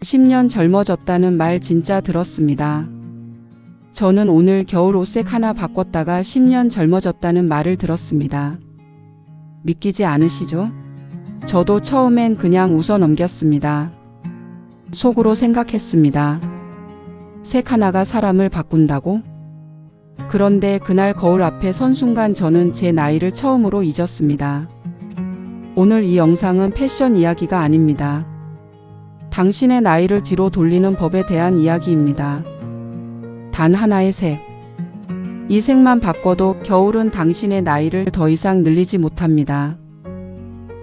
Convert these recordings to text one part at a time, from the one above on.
10년 젊어졌다는 말 진짜 들었습니다. 저는 오늘 겨울 옷색 하나 바꿨다가 10년 젊어졌다는 말을 들었습니다. 믿기지 않으시죠? 저도 처음엔 그냥 웃어 넘겼습니다. 속으로 생각했습니다. 색 하나가 사람을 바꾼다고? 그런데 그날 거울 앞에 선 순간 저는 제 나이를 처음으로 잊었습니다. 오늘 이 영상은 패션 이야기가 아닙니다. 당신의 나이를 뒤로 돌리는 법에 대한 이야기입니다. 단 하나의 색. 이 색만 바꿔도 겨울은 당신의 나이를 더 이상 늘리지 못합니다.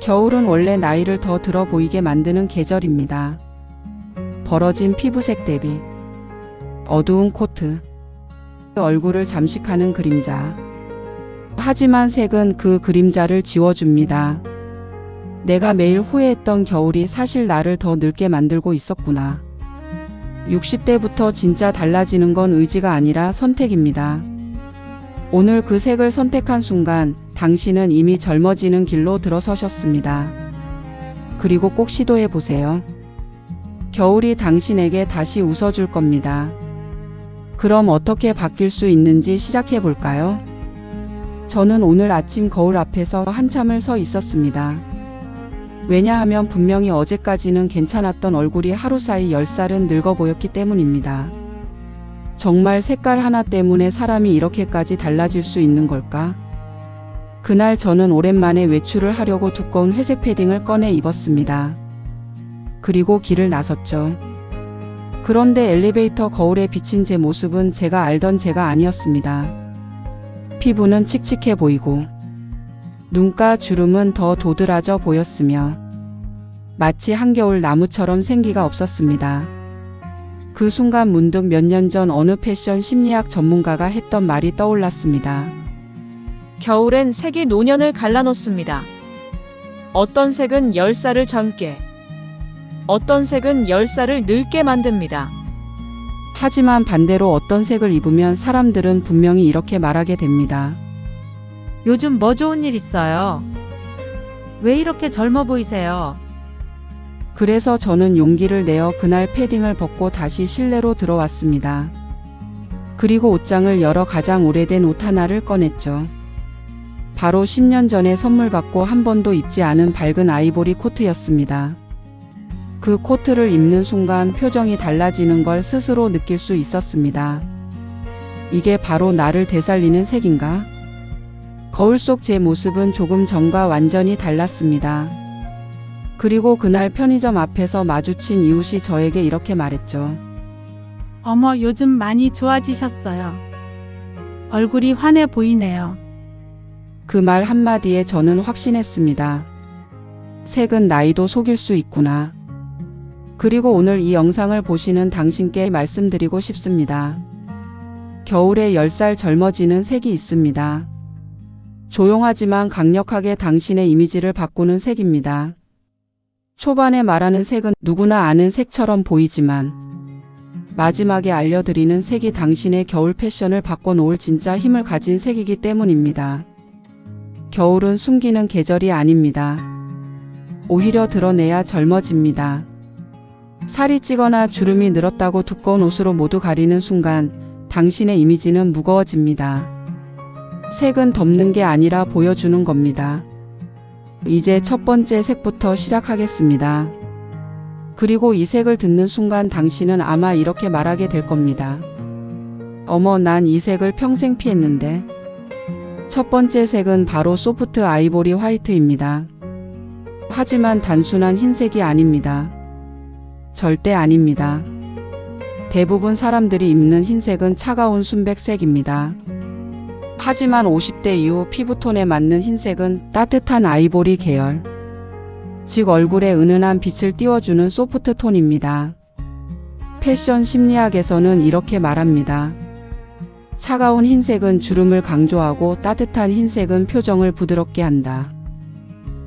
겨울은 원래 나이를 더 들어 보이게 만드는 계절입니다. 벌어진 피부색 대비 어두운 코트, 얼굴을 잠식하는 그림자. 하지만 색은 그 그림자를 지워줍니다. 내가 매일 후회했던 겨울이 사실 나를 더 늙게 만들고 있었구나. 60대부터 진짜 달라지는 건 의지가 아니라 선택입니다. 오늘 그 색을 선택한 순간 당신은 이미 젊어지는 길로 들어서셨습니다. 그리고 꼭 시도해 보세요. 겨울이 당신에게 다시 웃어줄 겁니다. 그럼 어떻게 바뀔 수 있는지 시작해 볼까요? 저는 오늘 아침 거울 앞에서 한참을 서 있었습니다. 왜냐하면 분명히 어제까지는 괜찮았던 얼굴이 하루 사이 10살은 늙어 보였기 때문입니다. 정말 색깔 하나 때문에 사람이 이렇게까지 달라질 수 있는 걸까? 그날 저는 오랜만에 외출을 하려고 두꺼운 회색 패딩을 꺼내 입었습니다. 그리고 길을 나섰죠. 그런데 엘리베이터 거울에 비친 제 모습은 제가 알던 제가 아니었습니다. 피부는 칙칙해 보이고 눈가 주름은 더 도드라져 보였으며 마치 한겨울 나무처럼 생기가 없었습니다. 그 순간 문득 몇 년 전 어느 패션 심리학 전문가가 했던 말이 떠올랐습니다. 겨울엔 색이 노년을 갈라놓습니다. 어떤 색은 10살을 젊게, 어떤 색은 10살을 늙게 만듭니다. 하지만 반대로 어떤 색을 입으면 사람들은 분명히 이렇게 말하게 됩니다. 요즘 뭐 좋은 일 있어요? 왜 이렇게 젊어 보이세요? 그래서 저는 용기를 내어 그날 패딩을 벗고 다시 실내로 들어왔습니다. 그리고 옷장을 열어 가장 오래된 옷 하나를 꺼냈죠. 바로 10년 전에 선물 받고 한 번도 입지 않은 밝은 아이보리 코트였습니다. 그 코트를 입는 순간 표정이 달라지는 걸 스스로 느낄 수 있었습니다. 이게 바로 나를 되살리는 색인가? 거울 속 제 모습은 조금 전과 완전히 달랐습니다. 그리고 그날 편의점 앞에서 마주친 이웃이 저에게 이렇게 말했죠. 어머, 요즘 많이 좋아지셨어요. 얼굴이 환해 보이네요. 그 말 한마디에 저는 확신했습니다. 색은 나이도 속일 수 있구나. 그리고 오늘 이 영상을 보시는 당신께 말씀드리고 싶습니다. 겨울에 10살 젊어지는 색이 있습니다. 조용하지만 강력하게 당신의 이미지를 바꾸는 색입니다. 초반에 말하는 색은 누구나 아는 색처럼 보이지만 마지막에 알려드리는 색이 당신의 겨울 패션을 바꿔놓을 진짜 힘을 가진 색이기 때문입니다. 겨울은 숨기는 계절이 아닙니다. 오히려 드러내야 젊어집니다. 살이 찌거나 주름이 늘었다고 두꺼운 옷으로 모두 가리는 순간 당신의 이미지는 무거워집니다. 색은 덮는 게 아니라 보여주는 겁니다. 이제 첫 번째 색부터 시작하겠습니다. 그리고 이 색을 듣는 순간 당신은 아마 이렇게 말하게 될 겁니다. 어머, 난 이 색을 평생 피했는데. 첫 번째 색은 바로 소프트 아이보리 화이트입니다. 하지만 단순한 흰색이 아닙니다. 절대 아닙니다. 대부분 사람들이 입는 흰색은 차가운 순백색입니다. 하지만 50대 이후 피부톤에 맞는 흰색은 따뜻한 아이보리 계열, 즉 얼굴에 은은한 빛을 띄워주는 소프트 톤입니다. 패션 심리학에서는 이렇게 말합니다. 차가운 흰색은 주름을 강조하고 따뜻한 흰색은 표정을 부드럽게 한다.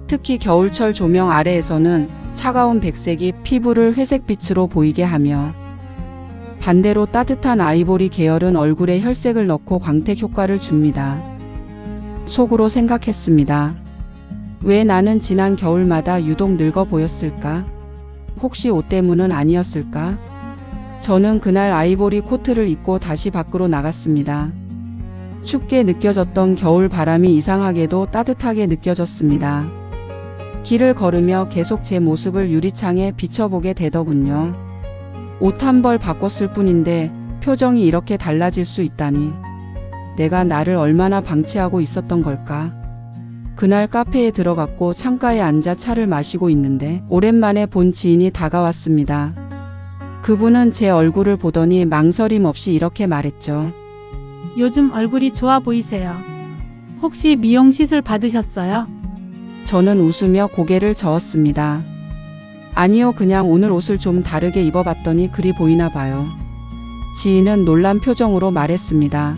특히 겨울철 조명 아래에서는 차가운 백색이 피부를 회색빛으로 보이게 하며 반대로 따뜻한 아이보리 계열은 얼굴에 혈색을 넣고 광택 효과를 줍니다. 속으로 생각했습니다. 왜 나는 지난 겨울마다 유독 늙어 보였을까? 혹시 옷 때문은 아니었을까? 저는 그날 아이보리 코트를 입고 다시 밖으로 나갔습니다. 춥게 느껴졌던 겨울 바람이 이상하게도 따뜻하게 느껴졌습니다. 길을 걸으며 계속 제 모습을 유리창에 비춰보게 되더군요. 옷 한 벌 바꿨을 뿐인데 표정이 이렇게 달라질 수 있다니. 내가 나를 얼마나 방치하고 있었던 걸까? 그날 카페에 들어갔고 창가에 앉아 차를 마시고 있는데 오랜만에 본 지인이 다가왔습니다. 그분은 제 얼굴을 보더니 망설임 없이 이렇게 말했죠. 요즘 얼굴이 좋아 보이세요. 혹시 미용 시술 받으셨어요? 저는 웃으며 고개를 저었습니다. 아니요, 그냥 오늘 옷을 좀 다르게 입어봤더니 그리 보이나 봐요. 지인은 놀란 표정으로 말했습니다.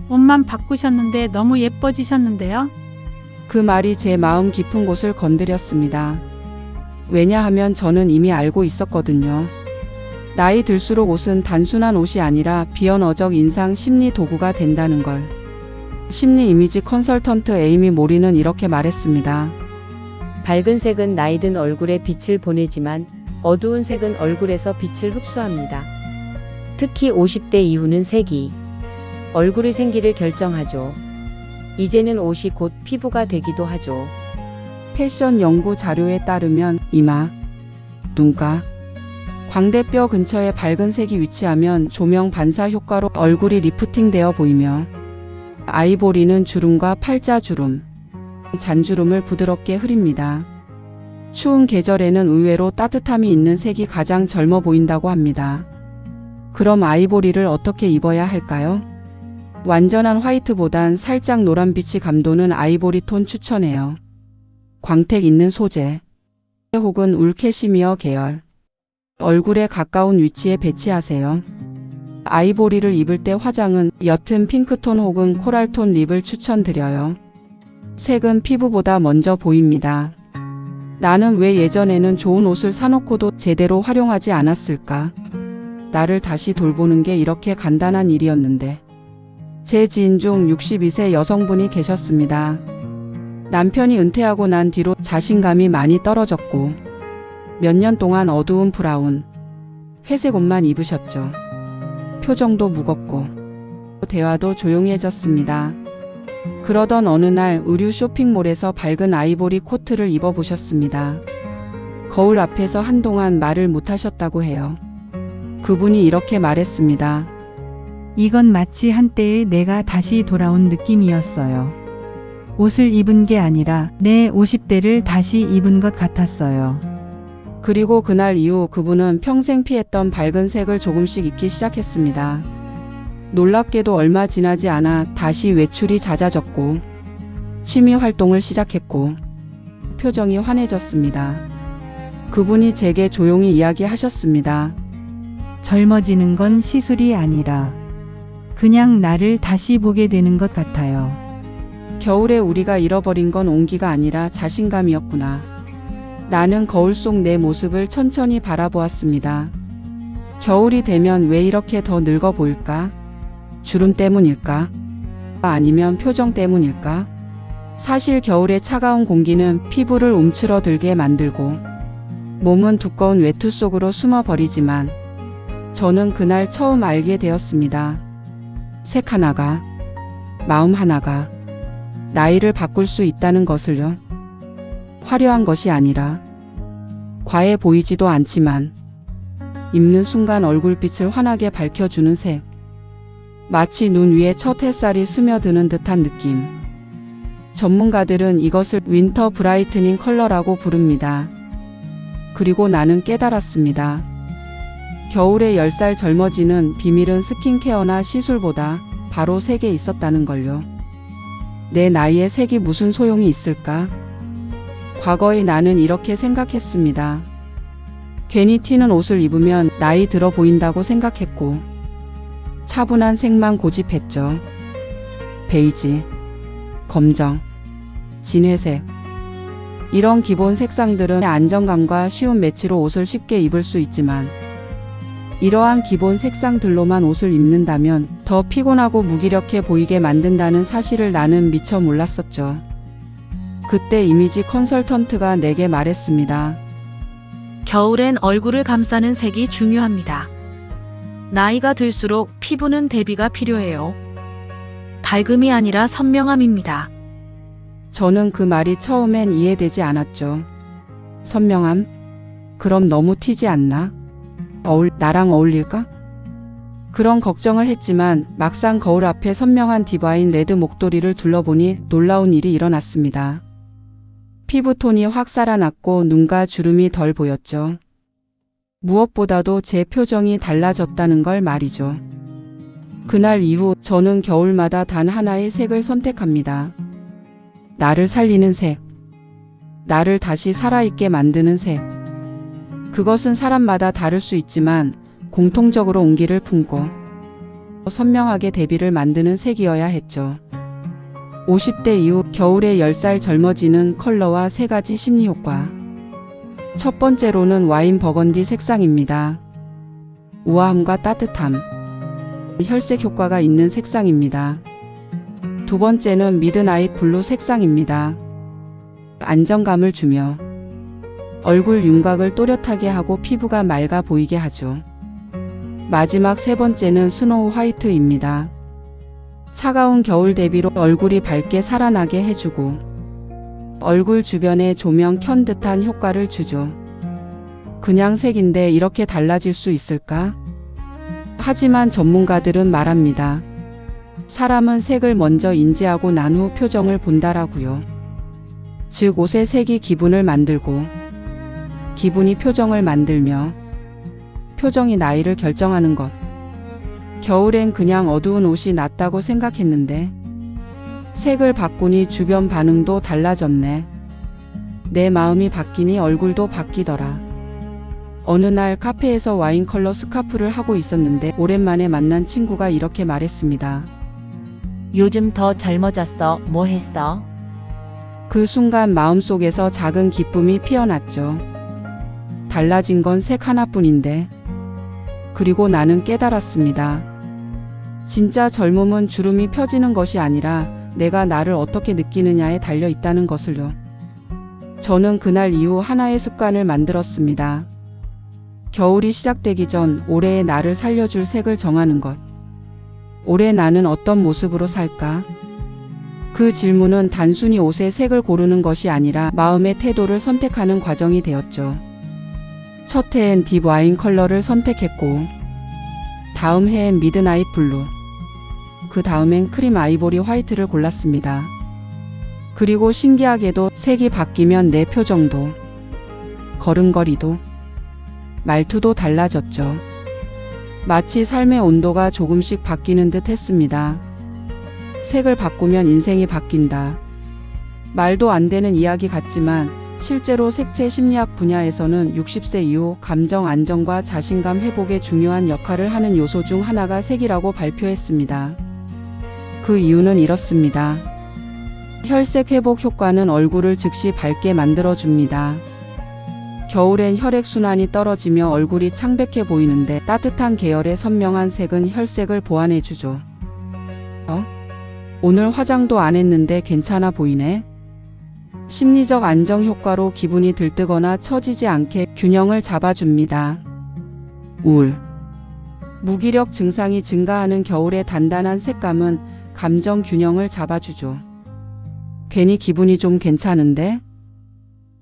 옷만 바꾸셨는데 너무 예뻐지셨는데요? 그 말이 제 마음 깊은 곳을 건드렸습니다. 왜냐하면 저는 이미 알고 있었거든요. 나이 들수록 옷은 단순한 옷이 아니라 비언어적 인상 심리 도구가 된다는 걸. 심리 이미지 컨설턴트 에이미 모리는 이렇게 말했습니다. 밝은 색은 나이든 얼굴에 빛을 보내지만 어두운 색은 얼굴에서 빛을 흡수합니다. 특히 50대 이후는 색이 얼굴의 생기를 결정하죠. 이제는 옷이 곧 피부가 되기도 하죠. 패션 연구 자료에 따르면 이마, 눈가, 광대뼈 근처에 밝은 색이 위치하면 조명 반사 효과로 얼굴이 리프팅되어 보이며 아이보리는 주름과 팔자주름, 잔주름을 부드럽게 흐립니다. 추운 계절에는 의외로 따뜻함이 있는 색이 가장 젊어 보인다고 합니다. 그럼 아이보리를 어떻게 입어야 할까요? 완전한 화이트보단 살짝 노란빛이 감도는 아이보리 톤 추천해요. 광택 있는 소재 혹은 울캐시미어 계열. 얼굴에 가까운 위치에 배치하세요. 아이보리를 입을 때 화장은 옅은 핑크톤 혹은 코랄톤 립을 추천드려요. 색은 피부보다 먼저 보입니다. 나는 왜 예전에는 좋은 옷을 사놓고도 제대로 활용하지 않았을까? 나를 다시 돌보는 게 이렇게 간단한 일이었는데. 제 지인 중 62세 여성분이 계셨습니다. 남편이 은퇴하고 난 뒤로 자신감이 많이 떨어졌고 몇 년 동안 어두운 브라운, 회색 옷만 입으셨죠. 표정도 무겁고 대화도 조용해졌습니다. 그러던 어느 날 의류 쇼핑몰에서 밝은 아이보리 코트를 입어보셨습니다. 거울 앞에서 한동안 말을 못하셨다고 해요. 그분이 이렇게 말했습니다. 이건 마치 한때의 내가 다시 돌아온 느낌이었어요. 옷을 입은 게 아니라 내 50대를 다시 입은 것 같았어요. 그리고 그날 이후 그분은 평생 피했던 밝은 색을 조금씩 입기 시작했습니다. 놀랍게도 얼마 지나지 않아 다시 외출이 잦아졌고 취미 활동을 시작했고 표정이 환해졌습니다. 그분이 제게 조용히 이야기하셨습니다. 젊어지는 건 시술이 아니라 그냥 나를 다시 보게 되는 것 같아요. 겨울에 우리가 잃어버린 건 온기가 아니라 자신감이었구나. 나는 거울 속 내 모습을 천천히 바라보았습니다. 겨울이 되면 왜 이렇게 더 늙어 보일까? 주름 때문일까? 아니면 표정 때문일까? 사실 겨울의 차가운 공기는 피부를 움츠러들게 만들고 몸은 두꺼운 외투 속으로 숨어버리지만 저는 그날 처음 알게 되었습니다. 색 하나가, 마음 하나가 나이를 바꿀 수 있다는 것을요. 화려한 것이 아니라 과해 보이지도 않지만 입는 순간 얼굴빛을 환하게 밝혀주는 색. 마치 눈 위에 첫 햇살이 스며드는 듯한 느낌. 전문가들은 이것을 윈터 브라이트닝 컬러라고 부릅니다. 그리고 나는 깨달았습니다. 겨울에 10살 젊어지는 비밀은 스킨케어나 시술보다 바로 색에 있었다는 걸요. 내 나이에 색이 무슨 소용이 있을까? 과거의 나는 이렇게 생각했습니다. 괜히 튀는 옷을 입으면 나이 들어 보인다고 생각했고 차분한 색만 고집했죠. 베이지, 검정, 진회색. 이런 기본 색상들은 안정감과 쉬운 매치로 옷을 쉽게 입을 수 있지만 이러한 기본 색상들로만 옷을 입는다면 더 피곤하고 무기력해 보이게 만든다는 사실을 나는 미처 몰랐었죠. 그때 이미지 컨설턴트가 내게 말했습니다. 겨울엔 얼굴을 감싸는 색이 중요합니다. 나이가 들수록 피부는 대비가 필요해요. 밝음이 아니라 선명함입니다. 저는 그 말이 처음엔 이해되지 않았죠. 선명함? 그럼 너무 튀지 않나? 나랑 어울릴까? 그런 걱정을 했지만 막상 거울 앞에 선명한 디바인 레드 목도리를 둘러보니 놀라운 일이 일어났습니다. 피부톤이 확 살아났고 눈가 주름이 덜 보였죠. 무엇보다도 제 표정이 달라졌다는 걸 말이죠. 그날 이후 저는 겨울마다 단 하나의 색을 선택합니다. 나를 살리는 색. 나를 다시 살아있게 만드는 색. 그것은 사람마다 다를 수 있지만 공통적으로 온기를 품고 선명하게 대비를 만드는 색이어야 했죠. 50대 이후 겨울에 10살 젊어지는 컬러와 3가지 심리 효과. 첫 번째로는 와인 버건디 색상입니다. 우아함과 따뜻함, 혈색 효과가 있는 색상입니다. 두 번째는 미드나잇 블루 색상입니다. 안정감을 주며 얼굴 윤곽을 또렷하게 하고 피부가 맑아 보이게 하죠. 마지막 세 번째는 스노우 화이트입니다. 차가운 겨울 대비로 얼굴이 밝게 살아나게 해주고 얼굴 주변에 조명 켠 듯한 효과를 주죠. 그냥 색인데 이렇게 달라질 수 있을까? 하지만 전문가들은 말합니다. 사람은 색을 먼저 인지하고 난 후 표정을 본다라고요. 즉 옷의 색이 기분을 만들고 기분이 표정을 만들며 표정이 나이를 결정하는 것. 겨울엔 그냥 어두운 옷이 낫다고 생각했는데 색을 바꾸니 주변 반응도 달라졌네. 내 마음이 바뀌니 얼굴도 바뀌더라. 어느 날 카페에서 와인 컬러 스카프를 하고 있었는데 오랜만에 만난 친구가 이렇게 말했습니다. 요즘 더 젊어졌어. 뭐 했어? 그 순간 마음속에서 작은 기쁨이 피어났죠. 달라진 건 색 하나뿐인데. 그리고 나는 깨달았습니다. 진짜 젊음은 주름이 펴지는 것이 아니라 내가 나를 어떻게 느끼느냐에 달려 있다는 것을요. 저는 그날 이후 하나의 습관을 만들었습니다. 겨울이 시작되기 전 올해의 나를 살려줄 색을 정하는 것. 올해 나는 어떤 모습으로 살까? 그 질문은 단순히 옷의 색을 고르는 것이 아니라 마음의 태도를 선택하는 과정이 되었죠. 첫 해엔 딥 와인 컬러를 선택했고 다음 해엔 미드나잇 블루, 그 다음엔 크림 아이보리 화이트를 골랐습니다. 그리고 신기하게도 색이 바뀌면 내 표정도, 걸음걸이도, 말투도 달라졌죠. 마치 삶의 온도가 조금씩 바뀌는 듯 했습니다. 색을 바꾸면 인생이 바뀐다. 말도 안 되는 이야기 같지만 실제로 색채 심리학 분야에서는 60세 이후 감정 안정과 자신감 회복에 중요한 역할을 하는 요소 중 하나가 색이라고 발표했습니다. 그 이유는 이렇습니다. 혈색 회복 효과는 얼굴을 즉시 밝게 만들어줍니다. 겨울엔 혈액순환이 떨어지며 얼굴이 창백해 보이는데 따뜻한 계열의 선명한 색은 혈색을 보완해주죠. 오늘 화장도 안 했는데 괜찮아 보이네? 심리적 안정 효과로 기분이 들뜨거나 처지지 않게 균형을 잡아줍니다. 우울, 무기력 증상이 증가하는 겨울의 단단한 색감은 감정 균형을 잡아주죠. 괜히 기분이 좀 괜찮은데?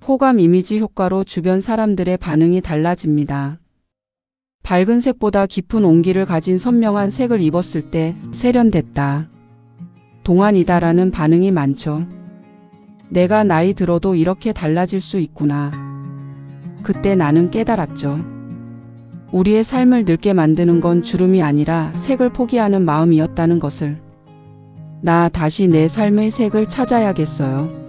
호감 이미지 효과로 주변 사람들의 반응이 달라집니다. 밝은 색보다 깊은 온기를 가진 선명한 색을 입었을 때 세련됐다, 동안이다라는 반응이 많죠. 내가 나이 들어도 이렇게 달라질 수 있구나. 그때 나는 깨달았죠. 우리의 삶을 늙게 만드는 건 주름이 아니라 색을 포기하는 마음이었다는 것을. 나 다시 내 삶의 색을 찾아야겠어요.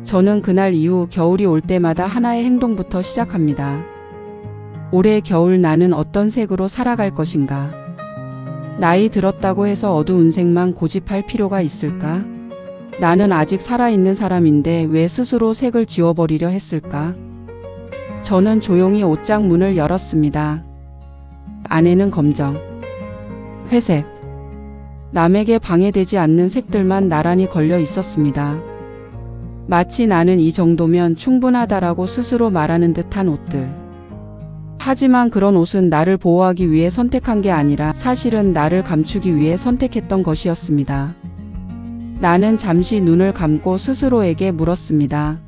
저는 그날 이후 겨울이 올 때마다 하나의 행동부터 시작합니다. 올해 겨울 나는 어떤 색으로 살아갈 것인가? 나이 들었다고 해서 어두운 색만 고집할 필요가 있을까? 나는 아직 살아있는 사람인데 왜 스스로 색을 지워버리려 했을까? 저는 조용히 옷장 문을 열었습니다. 안에는 검정, 회색, 남에게 방해되지 않는 색들만 나란히 걸려 있었습니다. 마치 나는 이 정도면 충분하다라고 스스로 말하는 듯한 옷들. 하지만 그런 옷은 나를 보호하기 위해 선택한 게 아니라 사실은 나를 감추기 위해 선택했던 것이었습니다. 나는 잠시 눈을 감고 스스로에게 물었습니다.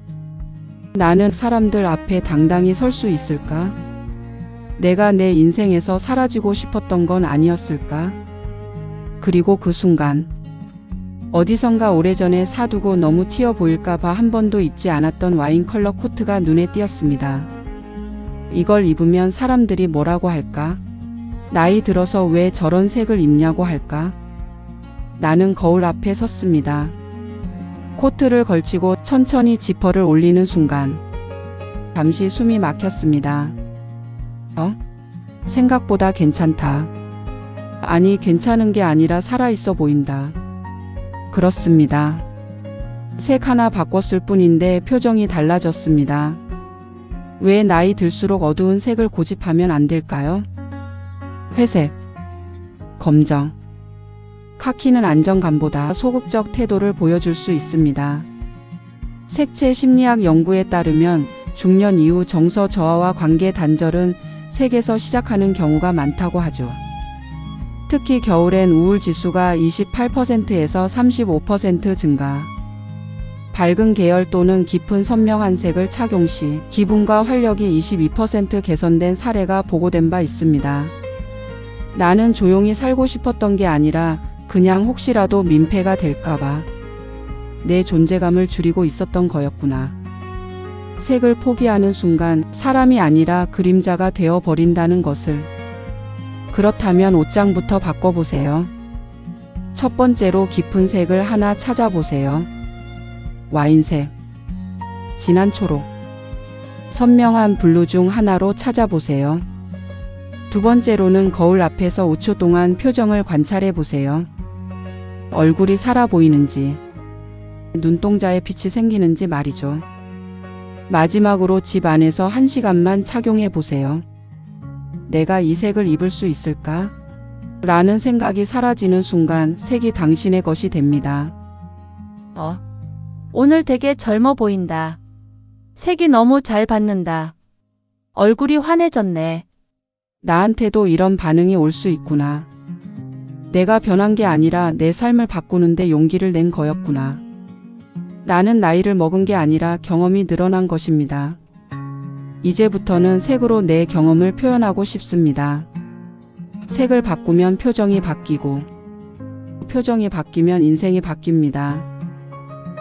나는 사람들 앞에 당당히 설 수 있을까? 내가 내 인생에서 사라지고 싶었던 건 아니었을까? 그리고 그 순간 어디선가 오래전에 사두고 너무 튀어 보일까봐 한 번도 입지 않았던 와인 컬러 코트가 눈에 띄었습니다. 이걸 입으면 사람들이 뭐라고 할까? 나이 들어서 왜 저런 색을 입냐고 할까? 나는 거울 앞에 섰습니다. 코트를 걸치고 천천히 지퍼를 올리는 순간 잠시 숨이 막혔습니다. 생각보다 괜찮다. 아니, 괜찮은 게 아니라 살아있어 보인다. 그렇습니다. 색 하나 바꿨을 뿐인데 표정이 달라졌습니다. 왜 나이 들수록 어두운 색을 고집하면 안 될까요? 회색, 검정, 카키는 안정감보다 소극적 태도를 보여줄 수 있습니다. 색채 심리학 연구에 따르면 중년 이후 정서 저하와 관계 단절은 색에서 시작하는 경우가 많다고 하죠. 특히 겨울엔 우울 지수가 28%에서 35% 증가. 밝은 계열 또는 깊은 선명한 색을 착용 시 기분과 활력이 22% 개선된 사례가 보고된 바 있습니다. 나는 조용히 살고 싶었던 게 아니라 그냥 혹시라도 민폐가 될까봐 내 존재감을 줄이고 있었던 거였구나. 색을 포기하는 순간 사람이 아니라 그림자가 되어 버린다는 것을. 그렇다면 옷장부터 바꿔보세요. 첫 번째로 깊은 색을 하나 찾아보세요. 와인색, 진한 초록, 선명한 블루 중 하나로 찾아보세요. 두 번째로는 거울 앞에서 5초 동안 표정을 관찰해 보세요. 얼굴이 살아 보이는지, 눈동자에 빛이 생기는지 말이죠. 마지막으로 집 안에서 1시간만 착용해 보세요. 내가 이 색을 입을 수 있을까? 라는 생각이 사라지는 순간 색이 당신의 것이 됩니다. 오늘 되게 젊어 보인다. 색이 너무 잘 받는다. 얼굴이 환해졌네. 나한테도 이런 반응이 올 수 있구나. 내가 변한 게 아니라 내 삶을 바꾸는데 용기를 낸 거였구나. 나는 나이를 먹은 게 아니라 경험이 늘어난 것입니다. 이제부터는 색으로 내 경험을 표현하고 싶습니다. 색을 바꾸면 표정이 바뀌고, 표정이 바뀌면 인생이 바뀝니다.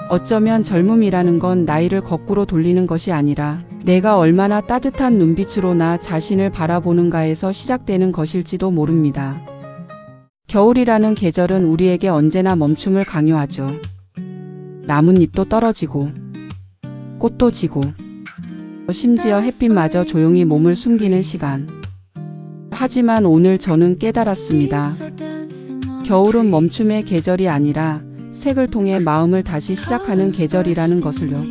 어쩌면 젊음이라는 건 나이를 거꾸로 돌리는 것이 아니라 내가 얼마나 따뜻한 눈빛으로 나 자신을 바라보는가에서 시작되는 것일지도 모릅니다. 겨울이라는 계절은 우리에게 언제나 멈춤을 강요하죠. 나뭇잎도 떨어지고, 꽃도 지고, 심지어 햇빛마저 조용히 몸을 숨기는 시간. 하지만 오늘 저는 깨달았습니다. 겨울은 멈춤의 계절이 아니라 색을 통해 마음을 다시 시작하는 계절이라는 것을요.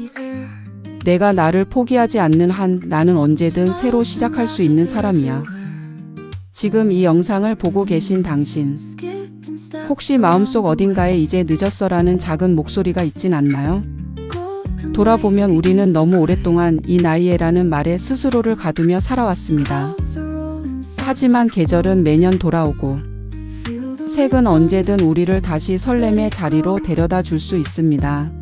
내가 나를 포기하지 않는 한 나는 언제든 새로 시작할 수 있는 사람이야. 지금 이 영상을 보고 계신 당신, 혹시 마음속 어딘가에 이제 늦었어라는 작은 목소리가 있진 않나요? 돌아보면 우리는 너무 오랫동안 이 나이에라는 말에 스스로를 가두며 살아왔습니다. 하지만 계절은 매년 돌아오고 색은 언제든 우리를 다시 설렘의 자리로 데려다 줄 수 있습니다.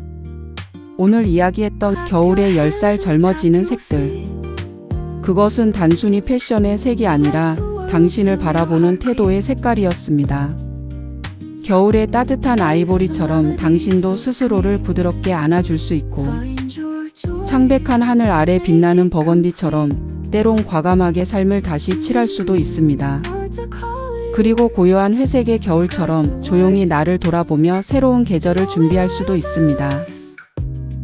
오늘 이야기했던 겨울의 10살 젊어지는 색들. 그것은 단순히 패션의 색이 아니라 당신을 바라보는 태도의 색깔이었습니다. 겨울의 따뜻한 아이보리처럼 당신도 스스로를 부드럽게 안아줄 수 있고, 창백한 하늘 아래 빛나는 버건디처럼 때론 과감하게 삶을 다시 칠할 수도 있습니다. 그리고 고요한 회색의 겨울처럼 조용히 나를 돌아보며 새로운 계절을 준비할 수도 있습니다.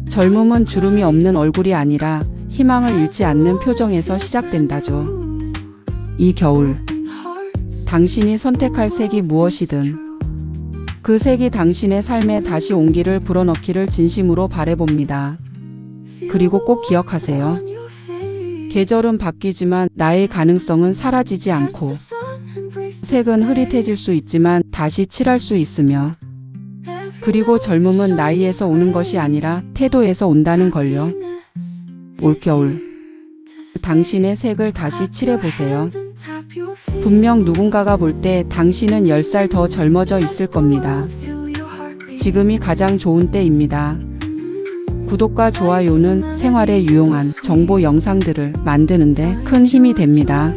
젊음은 주름이 없는 얼굴이 아니라 희망을 잃지 않는 표정에서 시작된다죠. 이 겨울, 당신이 선택할 색이 무엇이든 그 색이 당신의 삶에 다시 온기를 불어넣기를 진심으로 바라봅니다. 그리고 꼭 기억하세요. 계절은 바뀌지만 나의 가능성은 사라지지 않고, 색은 흐릿해질 수 있지만 다시 칠할 수 있으며, 그리고 젊음은 나이에서 오는 것이 아니라 태도에서 온다는 걸요. 올겨울 당신의 색을 다시 칠해보세요. 분명 누군가가 볼 때 당신은 10살 더 젊어져 있을 겁니다. 지금이 가장 좋은 때입니다. 구독과 좋아요는 생활에 유용한 정보 영상들을 만드는데 큰 힘이 됩니다.